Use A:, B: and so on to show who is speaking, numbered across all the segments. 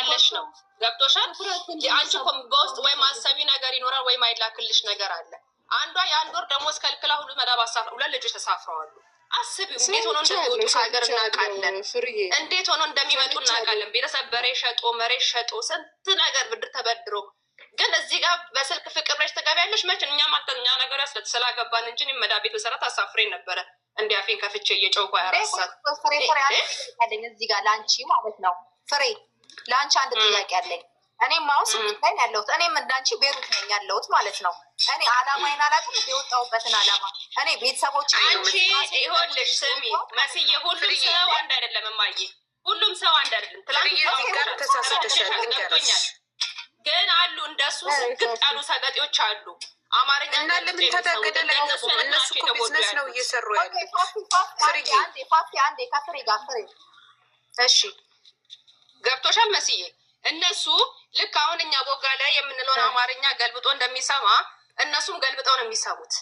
A: ልሽ ነው ገብቶሻል። አንቺ እኮ በውስጥ ወይ ማሰቢ ነገር ይኖራል ወይ ማይላክልሽ ነገር አለ። አንዷ የአንድ ወር ደሞዝ ከልክላ ሁሉ መዳብ አሳፍራ 2 ልጆች ተሳፍረዋሉ። አስቢው እንዴት ሆኖ እንደሚወጡ ከሀገር እናውቃለን። እንዴት ሆኖ እንደሚመጡ እናውቃለን። ቤተሰብ በሬ ሸጦ መሬት ሸጦ ስንት ነገር ብድር ተበድሮ ግን እዚህ ጋር በስልክ ፍቅር ብለሽ ተገቢያለሽ። መቼ እኛ ማተኛ ነገር ያስለት ስላገባን እንጂ መዳብ ቤት በሰራት አሳፍሬ ነበረ እንዲያፌን ከፍቼ እየጨውኩ ያራሳት
B: እዚህ ጋር ለአንቺ ማለት ነው። ፍሬ ለአንቺ አንድ ጥያቄ አለኝ። እኔም አሁን ስምንት ላይ ያለሁት እኔም እንዳንቺ ቤሩት ነኝ ያለሁት ማለት ነው። እኔ አላማዬን አላውቅም የወጣሁበትን አላማ እኔ ቤተሰቦች
A: አንቺ ይኸውልሽ ስሚ መስዬ ሁሉም ሰው አንድ አይደለም እማዬ ሁሉም ሰው አንድ አይደለም። ትላንት ጋር ተሳስተሻል ገብቶኛል። ግን አሉ እንደሱ ስግጥ ያሉ ሰገጤዎች አሉ። አማርኛ
C: እና ለምን ተታገደ ላይ እነሱ እኮ ቢዝነስ ነው እየሰሩ ያሉት።
B: አንዴ ከፍሬ ጋር ፍሬ እሺ
A: ገብቶሻል መስዬ እነሱ ልክ አሁን እኛ ቦጋ ላይ የምንለውን አማርኛ ገልብጦ እንደሚሰማ እነሱም ገልብጠው ነው የሚሰሙት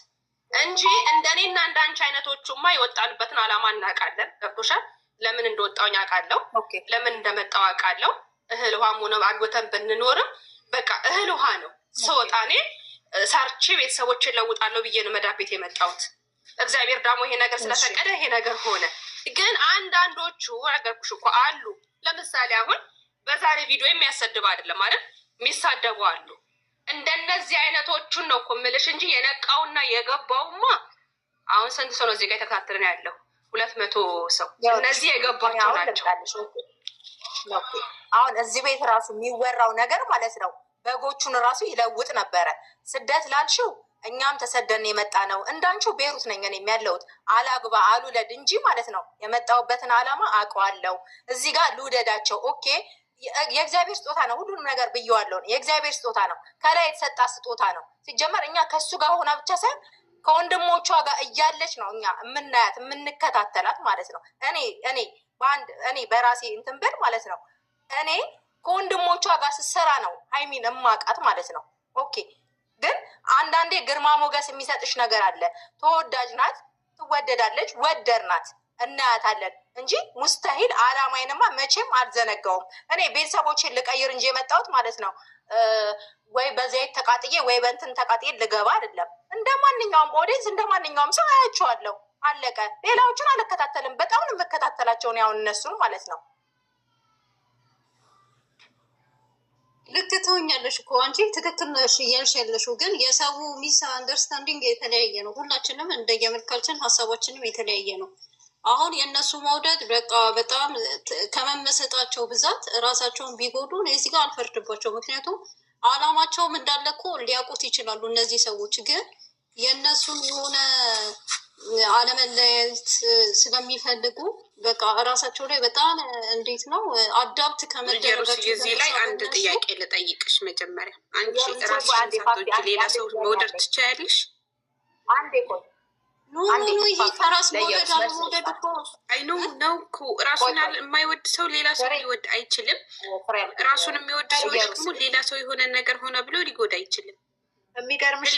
A: እንጂ እንደኔና እንዳንቺ አይነቶቹማ የወጣንበትን አላማ እናውቃለን። ገብቶሻል። ለምን እንደወጣውኝ አውቃለሁ። ለምን እንደመጣው አውቃለሁ። እህል ውሃ ሆነ አግብተን ብንኖርም በቃ እህል ውሃ ነው። ስወጣ እኔ ሰርቼ ቤተሰቦችን ለውጣለሁ ብዬ ነው መዳብ ቤት የመጣሁት። እግዚአብሔር ደግሞ ይሄ ነገር ስለፈቀደ ይሄ ነገር ሆነ። ግን አንዳንዶቹ ነገርኩሽ እኮ አሉ። ለምሳሌ አሁን በዛሬ ቪዲዮ የሚያሰድብ አይደለም ማለት የሚሳደቡ አሉ። እንደነዚህ አይነቶቹን ነው እኮ የምልሽ እንጂ የነቃውና የገባውማ አሁን ስንት ሰው ነው እዚህ ጋር የተከታተልን ያለው? 200 ሰው። እነዚህ የገባቸው ናቸው።
B: አሁን እዚህ ቤት ራሱ የሚወራው ነገር ማለት ነው በጎቹን ራሱ ይለውጥ ነበረ። ስደት ላልሽው እኛም ተሰደን የመጣ ነው። እንዳንቺው ቤሩት ነኝ እኔም ያለሁት አላግባ አልውለድ እንጂ ማለት ነው የመጣሁበትን አላማ አውቀዋለሁ። እዚህ ጋር ልውደዳቸው ኦኬ የእግዚአብሔር ስጦታ ነው። ሁሉንም ነገር ብየዋለሁ። የእግዚአብሔር ስጦታ ነው። ከላይ የተሰጣ ስጦታ ነው። ሲጀመር እኛ ከሱ ጋር ሆና ብቻ ሳይሆን ከወንድሞቿ ጋር እያለች ነው እኛ የምናያት የምንከታተላት ማለት ነው። እኔ በራሴ እንትን ብል ማለት ነው እኔ ከወንድሞቿ ጋር ስትሰራ ነው ሀይሚን እማቃት ማለት ነው። ኦኬ ግን አንዳንዴ ግርማ ሞገስ የሚሰጥሽ ነገር አለ። ተወዳጅ ናት፣ ትወደዳለች፣ ወደድናት እናያታለን እንጂ ሙስተሂል አላማዬንማ መቼም አልዘነጋውም። እኔ ቤተሰቦቼን ልቀይር እንጂ የመጣሁት ማለት ነው ወይ በዘይት ተቃጥዬ ወይ በእንትን ተቃጥዬ ልገባ አይደለም። እንደ ማንኛውም ኦዲየንስ እንደ ማንኛውም ሰው አያቸዋለሁ። አለቀ። ሌላዎቹን አልከታተልም። በጣም ነው የምከታተላቸውን ያውን እነሱን ማለት ነው።
D: ልክ ትሆኛለሽ እኮ አንቺ ትክክል ነሽ እያልሽ ያለሽው፣ ግን የሰው ሚስ አንደርስታንዲንግ የተለያየ ነው። ሁላችንም እንደየመልካችን ሀሳባችንም የተለያየ ነው። አሁን የእነሱ መውደድ በቃ በጣም ከመመሰጣቸው ብዛት እራሳቸውን ቢጎዱ እዚህ ጋር አልፈርድባቸው። ምክንያቱም አላማቸውም እንዳለ እኮ ሊያውቁት ይችላሉ። እነዚህ ሰዎች ግን የእነሱን የሆነ አለመለየት ስለሚፈልጉ በቃ እራሳቸው ላይ በጣም እንዴት ነው አዳፕት ከመደረጋቸው።
C: እዚህ ላይ አንድ ጥያቄ ልጠይቅሽ። መጀመሪያ አንቺ ራስሽን ሳቶች ሌላ ሰው መውደድ ትችያለሽ?
B: አንዴ ቆይ
D: ይሄ ከራስ መውደድ አለመውደድ እኮ
C: አይኑ ነው እኮ። ራሱን የማይወድ ሰው ሌላ ሰው ሊወድ አይችልም። ራሱን የሚወድ ሰው ደግሞ ሌላ ሰው የሆነ ነገር ሆነ ብሎ ሊጎዳ አይችልም።
E: የሚገርምሽ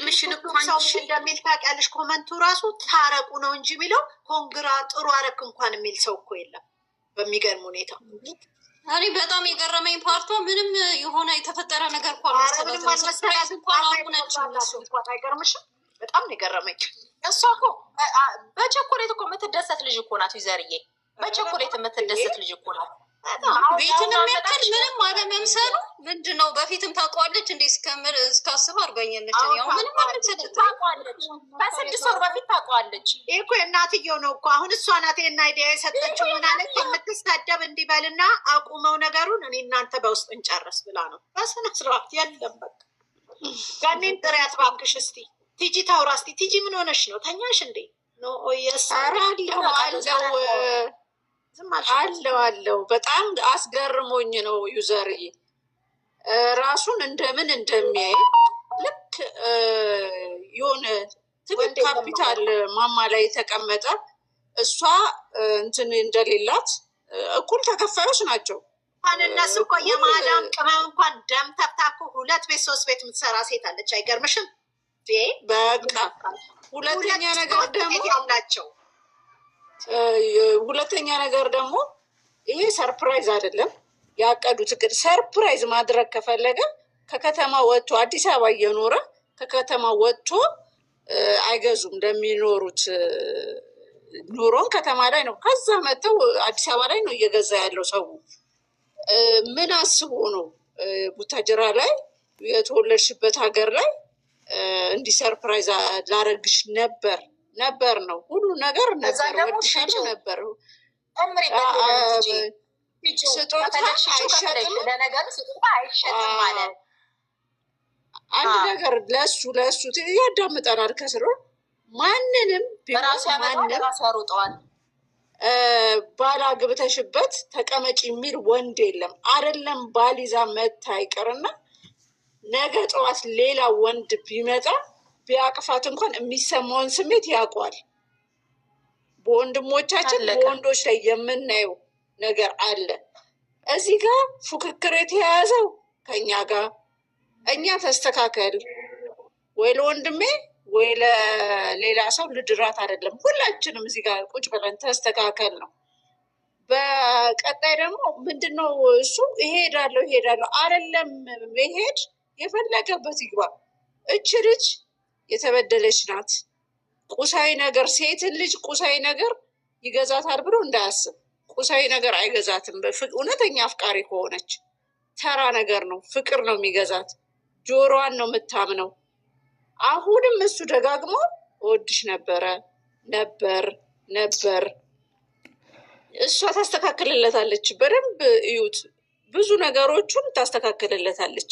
E: ሰው እንደሚል ታውቂያለሽ። ኮመንቱ ራሱ ታረቁ ነው እንጂ የሚለው ኮንግራ ጥሩ አረክ እንኳን የሚል ሰው እኮ የለም። በሚገርም ሁኔታ
D: እኔ በጣም የገረመኝ ፓርቷ ምንም የሆነ የተፈጠረ ነገር እኮ
E: አይገርምሽም? በጣም ነው የገረመኝ።
B: እሷ እኮ በቸኮሌት እኮ የምትደሰት ልጅ እኮ ናት። ይዘርዬ በቸኮሌት የምትደሰት ልጅ እኮ ናት።
D: ቤትን የሚያክል ምንም አለመምሰሉ ምንድን ነው? በፊትም ታውቀዋለች እንዴ? እስካስብ አርጋኛለች። ያው ምንም
B: ታውቀዋለች። በ6 ወር በፊት ታውቀዋለች።
E: ይህ እኮ እናትየው ነው እኮ። አሁን እሷ ናት እና አይዲያ የሰጠችው። ምን አለች? የምትሳደብ እንዲበልና አቁመው ነገሩን እኔ እናንተ በውስጥ እንጨርስ ብላ ነው። በስነ ስርዓት የለም በቃ ጋኔን ጥሪያት እባክሽ። እስቲ ቲጂ ታውራ እስቲ። ቲጂ ምን ሆነሽ ነው? ተኛሽ እንዴ?
F: አለው በጣም አስገርሞኝ ነው። ዩዘርዬ ራሱን እንደምን እንደሚያይ ልክ የሆነ ትልቅ ካፒታል ማማ ላይ የተቀመጠ እሷ እንትን እንደሌላት እኩል ተከፋዮች ናቸው።
E: እነሱ እኮ የማዳም ቅመም እንኳን ደም ተብታኩ 2 ቤት 3 ቤት የምትሰራ ሴት አለች። አይገርምሽም?
F: በቃ ሁለተኛ ነገር ደግሞ ይሄ ሰርፕራይዝ አይደለም። ያቀዱት እቅድ ሰርፕራይዝ ማድረግ ከፈለገ ከከተማ ወጥቶ አዲስ አበባ እየኖረ ከከተማ ወጥቶ አይገዙም። እንደሚኖሩት ኑሮን ከተማ ላይ ነው። ከዛ መጥተው አዲስ አበባ ላይ ነው እየገዛ ያለው ሰው። ምን አስቦ ነው ቡታጅራ ላይ የተወለድሽበት ሀገር ላይ እንዲህ ሰርፕራይዝ ላረግሽ ነበር ነው ሁሉ ነገር ነበር። ወድሻለሁ ነበር። ስጦታ አይሸጥም ማለት አንድ ነገር ለሱ ያዳምጠናል። ከስሮ ማንንም
B: ያሩጠዋል።
F: ባል አግብተሽበት ተቀመጭ የሚል ወንድ የለም። አይደለም ባል ይዛ መታ ይቅርና ነገ ጠዋት ሌላ ወንድ ቢመጣ ቢያቅፋት እንኳን የሚሰማውን ስሜት ያውቋል። በወንድሞቻችን በወንዶች ላይ የምናየው ነገር አለ። እዚህ ጋር ፉክክር የተያያዘው ከኛ ጋር እኛ ተስተካከል ወይ ለወንድሜ ወይ ለሌላ ሰው ልድራት አይደለም። ሁላችንም እዚህ ጋር ቁጭ ብለን ተስተካከል ነው። በቀጣይ ደግሞ ምንድነው እሱ ይሄዳለሁ አይደለም መሄድ የፈለገበት ይግባ። እች ልጅ የተበደለች ናት። ቁሳዊ ነገር ሴትን ልጅ ቁሳዊ ነገር ይገዛታል ብሎ እንዳያስብ። ቁሳዊ ነገር አይገዛትም። እውነተኛ አፍቃሪ ከሆነች ተራ ነገር ነው፣ ፍቅር ነው የሚገዛት። ጆሮዋን ነው የምታምነው። አሁንም እሱ ደጋግሞ እወድሽ ነበር። እሷ ታስተካክልለታለች። በደንብ እዩት። ብዙ ነገሮቹን ታስተካክልለታለች።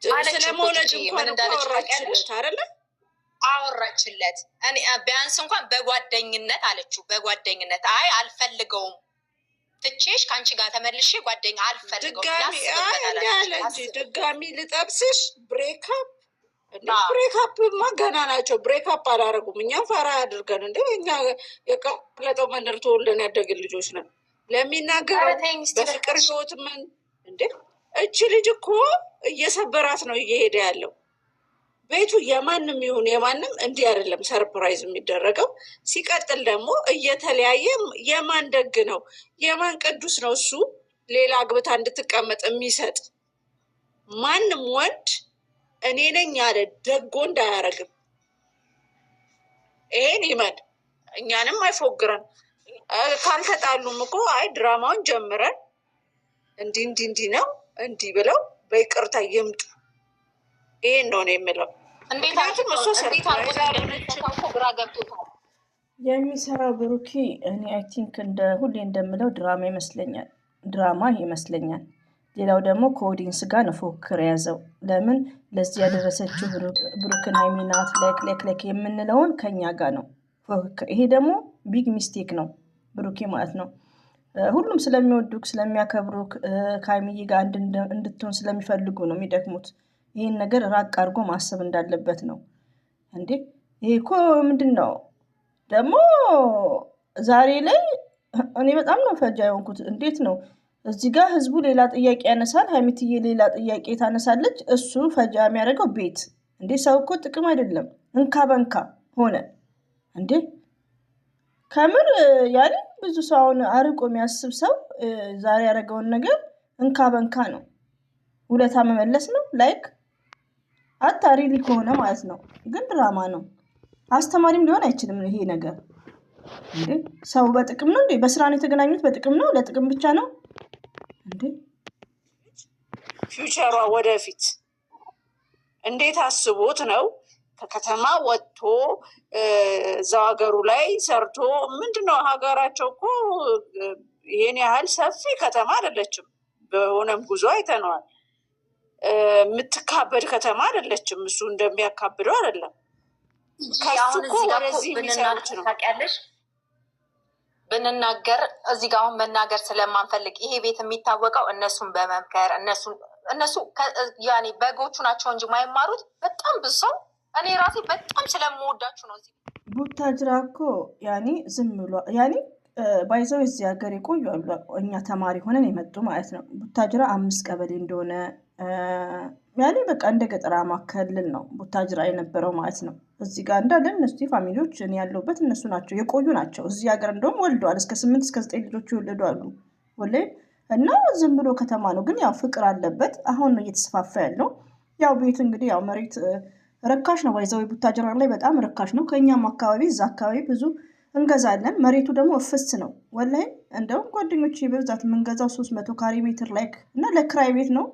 F: ስለመውለድ እንኳን አወራችለት አይደለ?
B: አወራችለት። እኔ ቢያንስ እንኳን በጓደኝነት አለችው። በጓደኝነት አይ አልፈልገውም፣ ትቼሽ ከአንቺ ጋር ተመልሼ ጓደኛ አልፈልገውም
F: ድጋሚ ልጠብስሽ ብሬክአፕማ ገና ናቸው። ብሬክአፕ አላረጉም። እኛም ፈራ አድርገን እኛ የቀለጠው መንደር ተወልደን ያደግን ልጆች ነን። ለሚናገረው በፍቅር ህይወት እች ልጅ እኮ እየሰበራት ነው እየሄደ ያለው። ቤቱ የማንም ይሁን የማንም እንዲህ አይደለም ሰርፕራይዝ የሚደረገው። ሲቀጥል ደግሞ እየተለያየ የማን ደግ ነው የማን ቅዱስ ነው እሱ ሌላ አግብታ እንድትቀመጥ የሚሰጥ ማንም ወንድ እኔ ነኝ ያለ ደግ ወንድ አያረግም። ይሄን ይመድ እኛንም አይፎግረን። ካልተጣሉም እኮ አይ ድራማውን ጀምረን እንዲህ ነው እንዲህ ብለው በይቅርታ ይምጡ። ይሄን ነው የምለው።
G: የሚሰራው ብሩኬ እኔ አይ ቲንክ እንደ ሁሌ እንደምለው ድራማ ይመስለኛል። ሌላው ደግሞ ከኦዲንስ ጋር ነው ፉክክር የያዘው። ለምን ለዚህ ያደረሰችው ብሩክን ሃይሚናት ላይክ የምንለውን ከኛ ጋር ነው ፉክክር። ይሄ ደግሞ ቢግ ሚስቴክ ነው ብሩኬ ማለት ነው። ሁሉም ስለሚወዱክ ስለሚያከብሩክ ከሃይሚዬ ጋር እንድትሆን ስለሚፈልጉ ነው የሚደክሙት። ይህን ነገር ራቅ አድርጎ ማሰብ እንዳለበት ነው። እንዴ ይሄ እኮ ምንድን ነው ደግሞ ዛሬ ላይ እኔ በጣም ነው ፈጃ የሆንኩት። እንዴት ነው እዚህ ጋር ህዝቡ ሌላ ጥያቄ ያነሳል፣ ሃይሚትዬ ሌላ ጥያቄ ታነሳለች። እሱ ፈጃ የሚያደርገው ቤት እንዴ ሰው እኮ ጥቅም አይደለም እንካ በንካ ሆነ እንዴ። ከምር ያኔ ብዙ ሰውን አርቆ የሚያስብ ሰው ዛሬ ያደረገውን ነገር እንካ በንካ ነው፣ ውለታ መመለስ ነው። ላይክ አታሪሊ ከሆነ ማለት ነው። ግን ድራማ ነው፣ አስተማሪም ሊሆን አይችልም ይሄ ነገር። እንዴ ሰው በጥቅም ነው እንዴ? በስራ ነው የተገናኙት፣ በጥቅም ነው፣ ለጥቅም ብቻ ነው እንዴ?
F: ፊውቸሯ ወደፊት እንዴት አስቦት ነው ከከተማ ወጥቶ እዛው ሀገሩ ላይ ሰርቶ? ምንድነው ሀገራቸው እኮ ይሄን ያህል ሰፊ ከተማ አይደለችም። በሆነም ጉዞ አይተነዋል። የምትካበድ ከተማ አይደለችም። እሱ እንደሚያካብደው አይደለም። ከሱ እኮ ወደዚህ የሚሰሩት ነው።
B: ብንናገር እዚህ ጋር አሁን መናገር ስለማንፈልግ ይሄ ቤት የሚታወቀው እነሱን በመምከር እነሱ ያኔ በጎቹ ናቸው እንጂ ማይማሩት በጣም ብዙ ሰው እኔ ራሴ በጣም ስለምወዳችሁ ነው። እዚህ
G: ቡታጅራ እኮ ያኔ ዝም ብሎ ያኔ ባይዘው እዚህ ሀገር የቆዩ አሉ። እኛ ተማሪ ሆነን የመጡ ማለት ነው። ቡታጅራ 5 ቀበሌ እንደሆነ ያኔ በቃ እንደ ገጠራማ ክልል ነው ቡታጅራ የነበረው ማለት ነው። እዚህ ጋር እንዳለን እነሱ ፋሚሊዎች እኔ ያለሁበት እነሱ ናቸው የቆዩ ናቸው። እዚህ ሀገር እንደውም ወልደዋል። እስከ 8 እስከ 9 ልጆች ይወለዱ አሉ። ወላሂ እና ዝም ብሎ ከተማ ነው፣ ግን ያው ፍቅር አለበት። አሁን ነው እየተስፋፋ ያለው። ያው ቤት እንግዲህ ያው መሬት ርካሽ ነው፣ ወይዘው ቡታጅራ ላይ በጣም ርካሽ ነው። ከእኛም አካባቢ እዛ አካባቢ ብዙ እንገዛለን። መሬቱ ደግሞ እፍስ ነው ወላሂ። እንደውም ጓደኞች በብዛት የምንገዛው 300 ካሬ ሜትር ላይ እና ለክራይ ቤት ነው።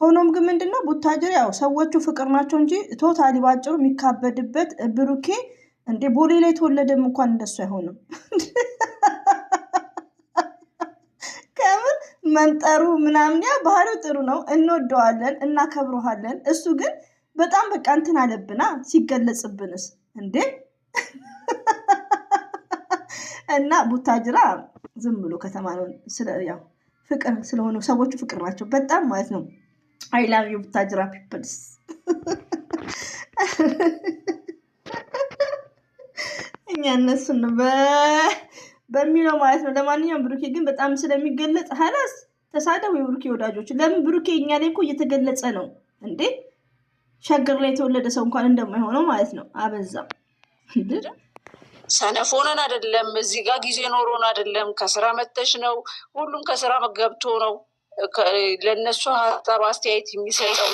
G: ሆኖም ግን ምንድነው ቡታጅራ ያው ሰዎቹ ፍቅር ናቸው እንጂ ቶታሊ ባጭሩ የሚካበድበት ብሩኬ እንዴ ቦሌ ላይ ተወለደም እንኳን እንደሱ አይሆንም። ከምር መንጠሩ ምናምን ያ ባህሪው ጥሩ ነው፣ እንወደዋለን፣ እናከብረዋለን። እሱ ግን በጣም በቃ እንትን አለብና ሲገለጽብንስ እንዴ እና ቡታጅራ ዝም ብሎ ከተማ ነው። ያው ፍቅር ስለሆኑ ሰዎቹ ፍቅር ናቸው በጣም ማለት ነው። አይ ላቭ ዩ ቡታጅራ ፒፕልስ እኛ እነሱን በሚለው ማለት ነው። ለማንኛውም ብሩኬ ግን በጣም ስለሚገለጽ ሀላስ ተሳደቡ የብሩኬ ወዳጆች። ለምን ብሩኬ እኛ ላይ እኮ እየተገለጸ ነው እንዴ። ሸገር ላይ የተወለደ ሰው እንኳን እንደማይሆነው ማለት ነው። አበዛም
F: ሰነፎንን አይደለም፣ እዚህ ጋር ጊዜ ኖሮን አይደለም፣ ከስራ መተሽ ነው። ሁሉም ከስራ ገብቶ ነው ለእነሱ ሀሳብ አስተያየት የሚሰጠው።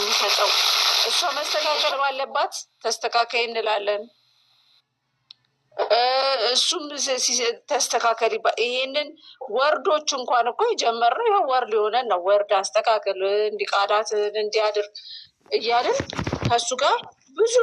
F: እሷ መስተካከል ባለባት ተስተካካይ እንላለን፣ እሱም ተስተካከል። ይሄንን ወርዶች እንኳን እኮ የጀመርነው ይኸው ወር ሊሆነን ነው። ወርድ አስተካከል እንዲቃዳትን እንዲያድር እያልን ከሱ ጋር ብዙ